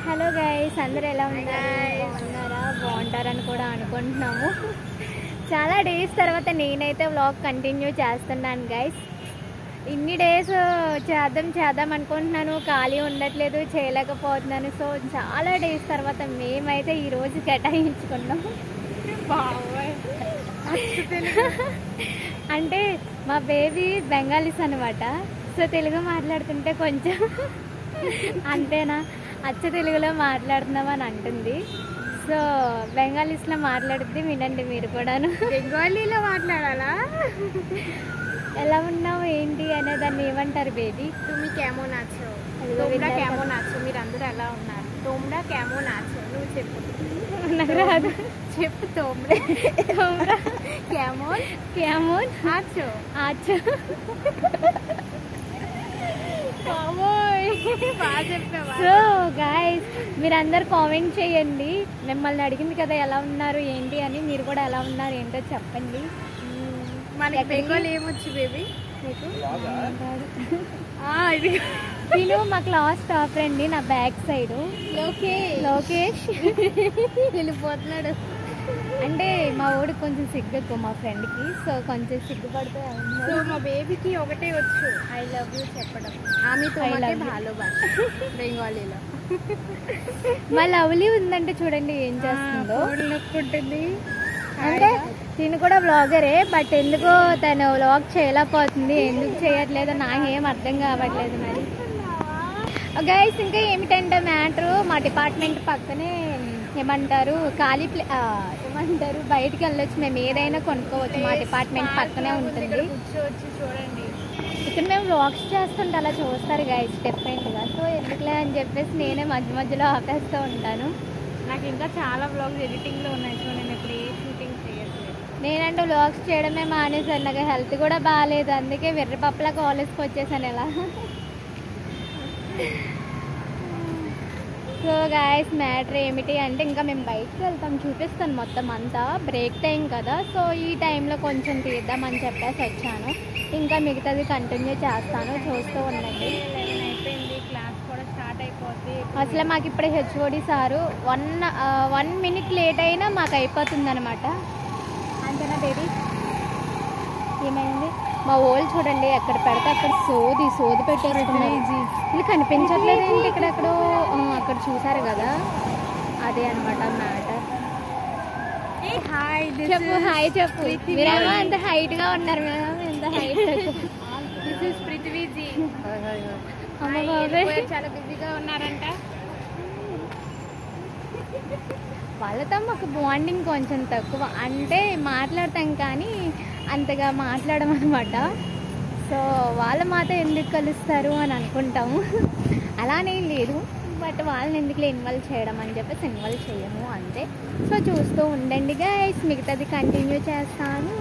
Hello guys, అందరూ ఎలా ఉన్నారా? బాగుంటారని కూడా అనుకుంటున్నాము. చాలా డేస్ తర్వాత నేనైతే వ్లాగ్ కంటిన్యూ చేస్తున్నాను గైస్. ఇన్ని డేస్ చేద్దాం అనుకుంటున్నాను, ఖాళీ ఉండట్లేదు, చేయలేకపోతున్నాను. సో చాలా డేస్ తర్వాత మేమైతే ఈరోజు కేటాయించుకున్నాం. అంటే మా బేబీ బెంగాలీస్ అనమాట. సో తెలుగు మాట్లాడుతుంటే కొంచెం అంతేనా, అచ్చ తెలుగులో మాట్లాడుతున్నామని అంటుంది. సో బెంగాలీస్లో మాట్లాడుద్ది, వినండి మీరు కూడాను. బెంగాలీలో మాట్లాడాలా? ఎలా ఉన్నావు ఏంటి అనే దాన్ని ఏమంటారు బేబీ? తుమి కేమో నాచో, తోమ్డా కేమో నాచో. మీరు అందరూ ఎలా ఉన్నారు? తోమ్డా కేమో నాచో. నువ్వు చెప్పు. నాకు రాదు. చెప్పు. తోమ్డా తోమ్డా కేమోన్ కేమోన్ ఆచో ఆచో. బాగా చెప్పావా? సో గాయస్, మీరందరు కామెంట్ చేయండి. మిమ్మల్ని అడిగింది కదా ఎలా ఉన్నారు ఏంటి అని. మీరు కూడా ఎలా ఉన్నారు ఏంటో చెప్పండి. మనకి బెంగాల్ ఏమొచ్చు బేబీ మీకు? ఇది నేను మా క్లాస్ టాపర్ అండి, నా బ్యాక్ సైడ్ లోకేష్ వెళ్ళిపోతున్నాడు. అంటే మా ఊడికి కొంచెం సిగ్గు ఎక్కువ మా ఫ్రెండ్కి. సో కొంచెం సిగ్గుపడితే సో మా బేబీకి ఒకటే వచ్చు, ఐ లవ్ యూ చెప్పడం. ఆమె తోమకే భాలో బాత్ బెంగాలీలో. మా లవ్లీ ఉందంటే చూడండి ఏం చేస్తుందో. నొక్కుంటుంది. అంటే తిను కూడా వ్లాగరే, బట్ ఎందుకో తను వ్లాగ్ చేయలేకపోతుంది. ఎందుకు చేయట్లేదో నాకేం అర్థం కావట్లేదు మరి. గైస్, ఇంకా ఏమిటంటే మ్యాటరు, మా డిపార్ట్మెంట్ పక్కనే ఏమంటారు ఖాళీ ఏమంటారు బయటికి వెళ్ళొచ్చు, మేము ఏదైనా కొనుక్కోవచ్చు. మా డిపార్ట్మెంట్ పక్కనే ఉంటుంది. కూర్చోవచ్చు చూడండి. ఇక్కడ మేము వ్లాగ్స్ చేస్తుంటే అలా చూస్తారు గైస్ డిఫరెంట్గా. సో ఎందుకులే అని చెప్పేసి నేనే మధ్య మధ్యలో ఆపేస్తూ ఉంటాను. నాకు ఇంకా చాలా వ్లాగ్స్ ఎడిటింగ్లో ఉన్నాయి. సో నేను ఇప్పుడు ఏ షూటింగ్ చేయట్లేదు. నేనంటే వ్లాగ్స్ చేయడమే మానేసాను. నాకు హెల్త్ కూడా బాగాలేదు, అందుకే వెర్రిపప్పులా కాలేజ్కి వచ్చేసాను ఇలా. సో గాయస్, మ్యాటర్ ఏమిటి అంటే ఇంకా మేము బయటకు వెళ్తాం, చూపిస్తాను మొత్తం అంతా. బ్రేక్ టైం కదా, సో ఈ టైంలో కొంచెం తీద్దామని చెప్పేసి వచ్చాను. ఇంకా మిగతాది కంటిన్యూ చేస్తాను, చూస్తూ ఉండండి. 11 అయిపోయింది, క్లాస్ కూడా స్టార్ట్ అయిపోద్ది. అసలు మాకు ఇప్పుడు హెచ్ఓడి సారు 1 minute లేట్ అయినా మాకు అయిపోతుంది అనమాట. అంతేనా బేబీ? ఏమైంది? మా ఓళ్ళు చూడండి, ఎక్కడ పెడితే అక్కడ సోది పెట్టేస్తున్నారు. ఇది కనిపించట్లేదు ఏంటి? ఇక్కడెక్కడో అక్కడ చూసారు కదా, అదే అనమాట మ్యాటర్. హాయ్, చెప్పు, హాయ్ చెప్పు. మీరేమో అంత హైట్గా ఉన్నారు, మేమేమో ఎంత హైట్. This is పృథ్వీజీ. అమ్మ బాబాయ్, చాలా బిజీగా ఉన్నారంట. వాళ్ళతో మాకు బాండింగ్ కొంచెం తక్కువ. అంటే మాట్లాడతాం కానీ అంతగా మాట్లాడమన్నమాట. సో వాళ్ళ మాతో ఎందుకు కలుస్తారు అని అనుకుంటాము. అలానే లేదు, బట్ వాళ్ళని ఎందుకులే ఇన్వాల్వ్ చేయడం అని చెప్పేసి ఇన్వాల్వ్ చేయము అంతే. సో చూస్తూ ఉండండి గైస్, మిగతాది కంటిన్యూ చేస్తాను.